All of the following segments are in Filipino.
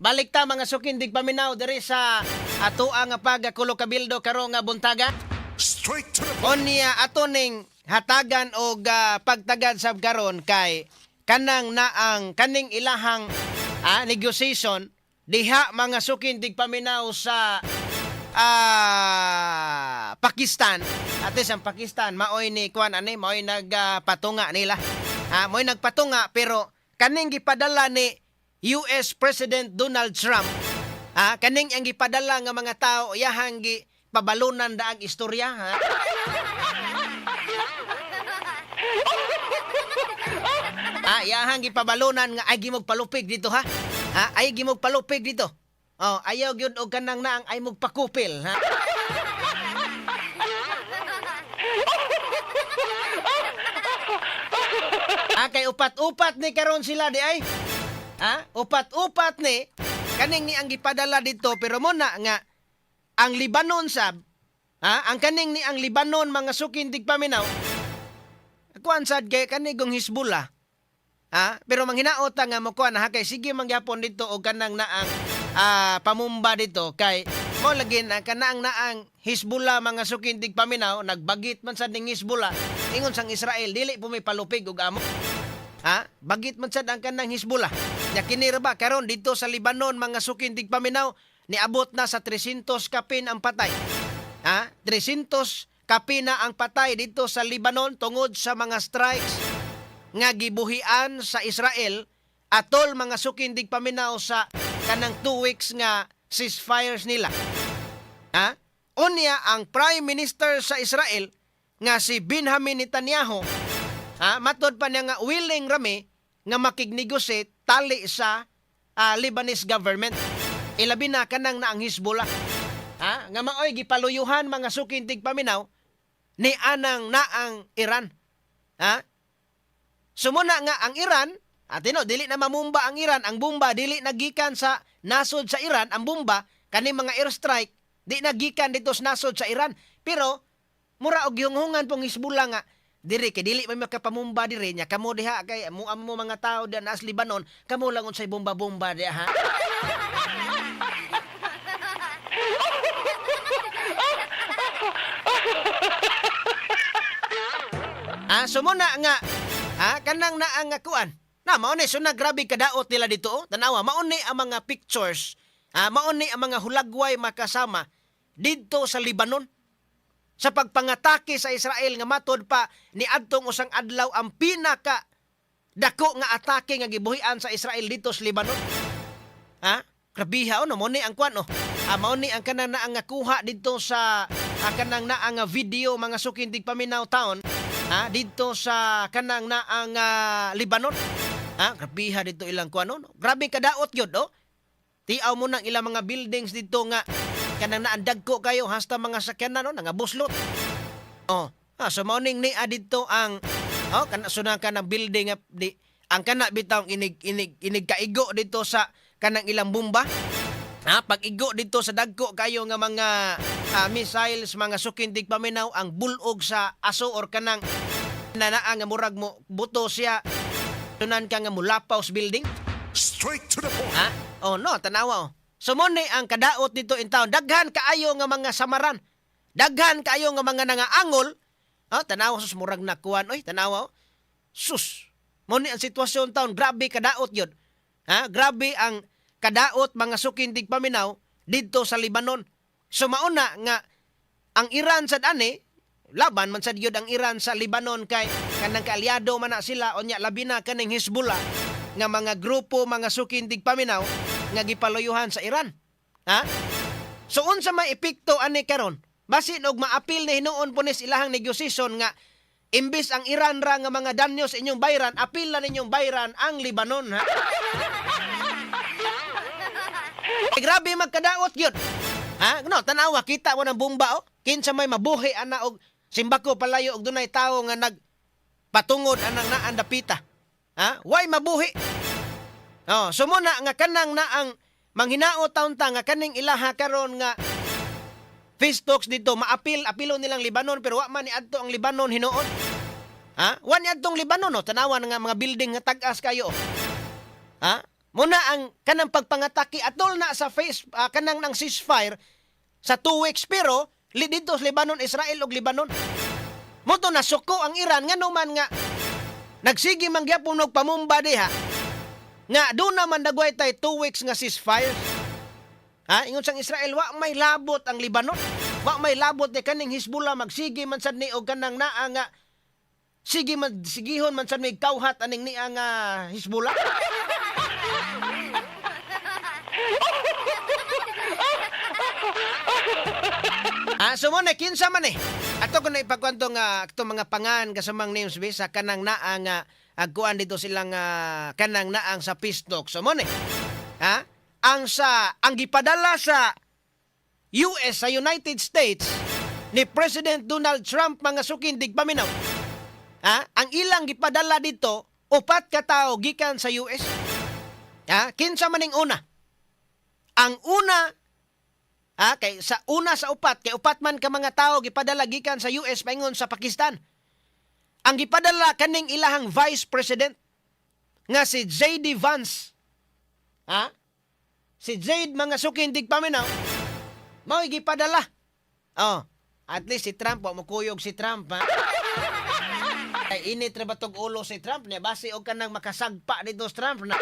balik ta mga sukindig paminaw diri sa ato nga pagakulo kabildo karong nga buntaga. Straight to the point. Onya ato ning hatagan og pagtagad sab karon kay kanang naang kaning ilahang negotiation diha mga sukindig paminaw sa Pakistan. At least ang Pakistan maoy ni kuan ani maoy nagpatunga nila. Maoy nagpatunga pero kaning gipadala ni US President Donald Trump, kaning ang gipadala nga mga tao iyahang gipabalunan daag istorya, ha? Iyahang gipabalunan nga ay gimogpalupig dito, ha? Ay gimogpalupig dito. Ayaw gyud og kanang naang ay mogpakupil, ha? Kay upat-upat ni karon sila di ay. Upat-upat ni kaning ni ang gipadala dito pero mo na nga ang Lebanon sab, ang kaning ni ang Lebanon mga sukindig paminaw. Kuan sad kay kanigong Hezbollah. Pero manghinaot nga mo kuan ha kay sige mangyapon dito og kanang naang pamumba dito kay mo lagi na kanaang naang Hezbollah mga sukindig paminaw nagbagit man sad ning Hezbollah ingon sang Israel dili po may palupig og amo. Bagit man sad ang kanang Hezbollah. Nya kini ra ba karon dito sa Lebanon mga sukindig paminaw niabot na sa 300 kapin ang patay. 300 kapin na ang patay dito sa Lebanon tungod sa mga strikes nga gibuhian sa Israel atol mga sukindig paminaw sa kanang 2 weeks nga ceasefires nila. Unya ang Prime Minister sa Israel nga si Benjamin Netanyahu, matod pa niya nga willing rami nga makignegosate tali sa Lebanese government. Ilabi na kanang naang Hezbollah. Nga maoy gipaluyuhan mga sukintig paminaw ni anang naang Iran. Sumuna nga ang Iran, dili na mamumba ang Iran, ang bomba dili nagikan sa nasod sa Iran, ang bomba kani mga airstrike di nagikan dito sa nasod sa Iran. Pero mura og hunghungan pong Hezbollah nga diri kay dili may makapamumba diri nya kamo diha kay mo mga tao diyan as Lebanon kamo lang unsay bomba-bomba diha, ha? Sumuna nga kanang naang kuan na mao ni sunag grabe kadaot nila dito, tanawa mao ni ang mga pictures, mao ni ang mga hulagway makasama didto sa Lebanon sa pagpangatake sa Israel nga matod pa ni adtong usang adlaw ang pinaka dako nga atake nga gibuhian sa Israel dito sa Lebanon. Grabiha mo ni ang kuan mao ni ang kanang naang kuha dito sa kanang naang video mga sukindig paminaw taon dito sa kanang naang Lebanon. Grabiha dito ilang kuan grabe kadaot gyud Tiaw mo nang ilang mga buildings dito nga kanang naandagko kayo hasta mga sakyanan nga buslot. So morning ni dito ang kana sunang kanang building di ang kana bitaw inig kaigo dito sa kanang ilang bomba. Pag igo dito sa dagko kayo nga mga missiles mga sukindig paminaw ang bulog sa aso or kanang nanaa nga murag mo buto siya tunan ka nga mulapaw sa building. Straight to the point. Tanawa. Sumuni ang kadaot dito in town. Daghan kaayo nga mga samaran. Daghan kaayo nga mga nangaangol. Tanawa sus murag nakuan. Tanawa. Sus. Muni ang sitwasyon taon. Grabe kadaot yun. Grabe ang kadaot mga sukindig paminaw dito sa Lebanon. Sumauna nga ang Iran sad ani laban man sad yun ang Iran sa Lebanon kay kanang kaalyado man na sila onya labi na kaning Hezbollah nga mga grupo mga sukindig paminaw nga gipaluyuhan sa Iran. So unsa may epekto ani karon? Basin og maapil na hinuon punis ilahang negosyasyon nga imbis ang Iran ra nga mga danyo sa inyong bayran, apil na ninyong bayran ang Lebanon, ha? Grabe magkadaot gyud. Tanawa kita mo ng bomba kinsa may mabuhi ana og simbako palayo og dunay tawo nga nagpatungod anang naan dapita. Why mabuhi? Sumuna nga kanang naang manghinaot taon-ta nga kaning ilaha karon nga peace talks dito apilo nilang Lebanon pero wa man ni adto ang Lebanon hinuon. Wa ni adtong Lebanon tanawa nga mga building nga tag-as kayo. muna ang kanang pagpangatake atol na sa kanang ng ceasefire sa 2 weeks pero dito sa Lebanon, Israel ug Lebanon. Moto na suko ang Iran nga naman nga nagsige man gyapon og pamumba diha. Nga do naman dagway tay 2 weeks nga ceasefire. Ha, ingon sang Israel wa may labot ang Lebanon. Wa may labot ni kaning Hezbollah magsige man sad ni og kanang naa nga sigihon man sad may kawhat aning ni ang Hezbollah. So mo na kinsa man ato ko na ipagkwanto nga ato mga pangan kasamang names be sa kanang naa nga agkuan dito silang kanang naang sa peace talk. So mo ha, ang gipadala sa US sa United States ni President Donald Trump mga sukindig paminaw. Ha, ang ilang gipadala dito 4 ka tawo gikan sa US. Ha, kinsa maning una? Ang una kay sa 4 kay 4 man ka mga tawo gipadala gikan sa US paingon sa Pakistan. Ang gipadala kaning ilahang Vice President nga si J.D. Vance. Ha? Si J.D. mga sukindig paminaw. Mao gipadala. Oh, at least si Trump wa mukuyog si Trump ha. Ay init ra ba tog ulo si Trump niya basi og kanang makasagpa dito si Trump na.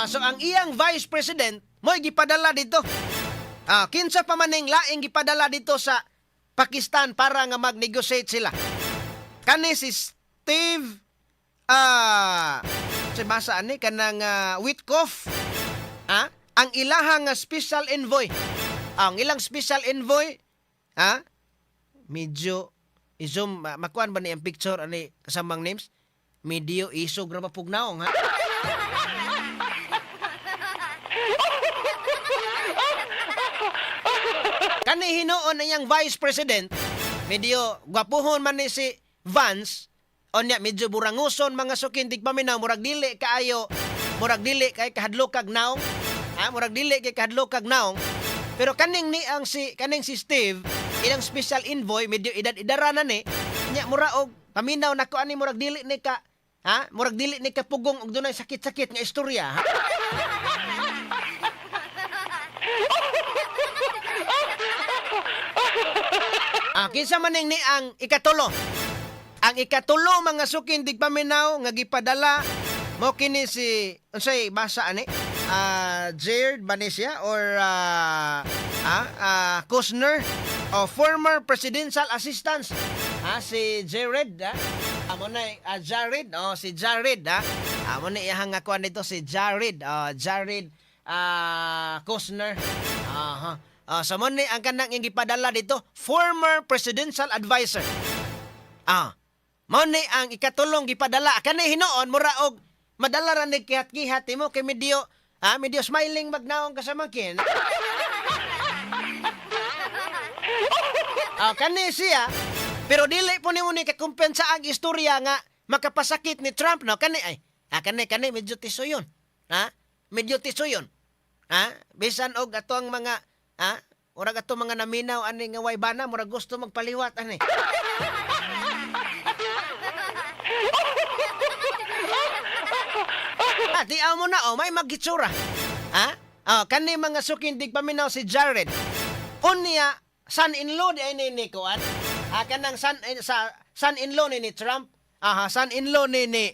So ang iyang Vice President mo'y gipadala dito. Kinsa pa maning laing gipadala dito sa Pakistan para nga mag-negotiate sila. Kani si Steve basa ani kanang Witkoff. Ang ilahang special envoy. Ang ilang special envoy medyo izom makuan ba ni ang picture ani kasamang names? Medyo isog ra pugnaong ha. Kani hinuon na yang Vice President, medyo gwapuhon man ni si Vance, onya medyo buranguson mga sukindig paminaw, murag dili kaayo, murag dili kay kahadlok kag naong, murag dili kay kahadlok kag naong. Pero kaning si Steve, ilang special envoy, medyo idara na ni, nya mura og paminaw nako ani murag dili ni ka, murag dili ni ka pugong og dunay sakit-sakit nga istorya, ha? Kinsa maning ni ang ikatulo. Ang ikatulo mga sukindig paminaw nga gipadala mo kini si unsay basa ani? Jared Banesia or Kushner o former presidential assistant. Si Jared amo na Jared si Jared amo na iyang kuan nito si Jared Jared Kushner. So mo ni ang kanang gipadala dito, former presidential advisor. Mo ni ang ikatulong gipadala. Kanay hinuon, mura og madala ra ni kihat-kihat mo kay medyo smiling magnaong kasamakin. Kanay siya, pero dili po nimo ni kakumpensa ang istorya nga makapasakit ni Trump, no? Kanay kanay medyo tisoyon. Medyo tisoyon. Bisan og ato ang mga murag ato mga naminaw ani nga way bana murag gusto magpaliwat ani. Di mo na may magitsura. Kani mga sukindig paminaw si Jared. Unya son-in-law di ay ni kuan. Kanang son-in-law ni Trump. Son-in-law ni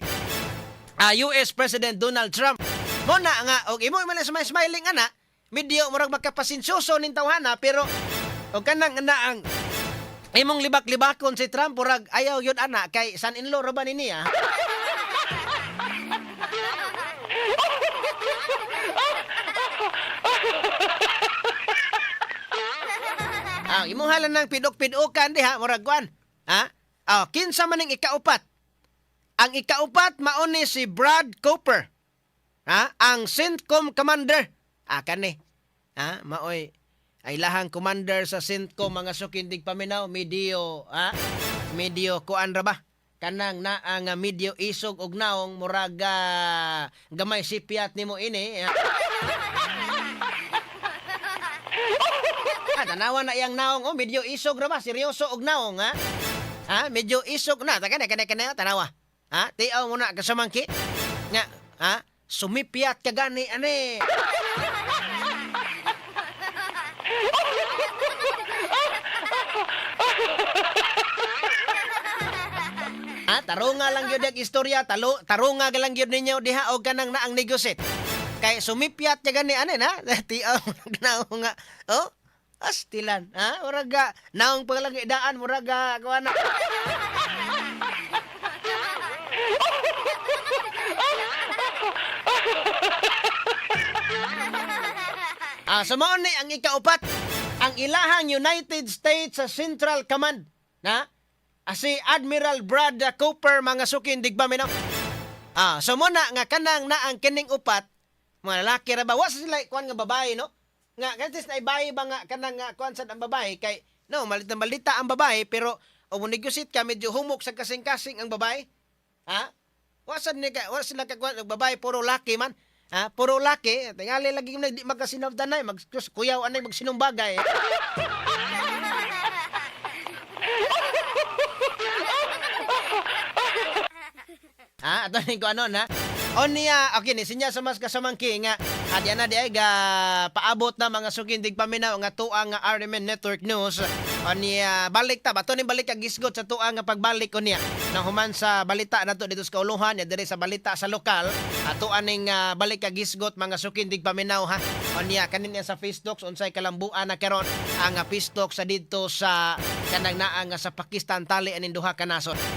US President Donald Trump. Mo na nga og imo man sa smiling ana. Medyo murag makapasinsuso nin tawhana pero og kanang ang imong libak-libakon si Trump murag ayaw yun ana kay son-in-law ra ba niya? Imong halan ng pidok-pidokan diha murag kwan. Kinsa man ning ikaupat? Ang ikaupat mao ni si Brad Cooper. Ang CENTCOM commander. Kani. Maoy ay lahang commander sa CENTCOM mga sukindig paminaw medyo kuan ra ba? Kanang na ang medyo isog og naong murag gamay sipiat nimo ini. Tanawa na iyang naong medyo isog ra ba? Seryoso og naong medyo isok na ta kana tanawa. Tiaw mo na kasamangki. Nga, sumipyat ka gani ani. Tarunga lang yun ang istorya, tarunga lang yun ninyo diha o ganang naang negosit. Kay sumipyat ka gani ani na, tiaw na nga, astilan, muraga, naong pagalagi daan, muraga, kawana. Sumaon ni ang ikaupat, ang ilahang United States Central Command, si Admiral Brad Cooper mga sukin digba minaw. So muna nga kanang na ang kining upat, mga lalaki ra ba wa sila kuan nga babae no? Nga kantis na ibayi ba nga kanang nga kuan sad ang babae kay no malita ang babae pero umunigosit ka medyo humok sa kasing-kasing ang babae. Wa sila ka kuan babae puro laki man. Puro laki, tingali lagi yung di magkasinabdanay, kuyaw anay magsinong bagay. Ato ni ko ano na. Niya, okay ni sinya sa mas kasamangki nga adya na di ay ga paabot na mga sukindig paminaw nga tuang nga RMN Network News. Niya balik ta bato ni balik kag gisgot sa tuang nga pagbalik ko niya. Nang human sa balita nato dito sa kauluhan ya diri sa balita sa lokal. Ato aning balik kag gisgot mga sukindig paminaw ha. Niya kanin sa Facebook unsay kalambuan na karon ang Facebook sa dito sa kanang naa nga sa Pakistan tali aning duha ka nasod.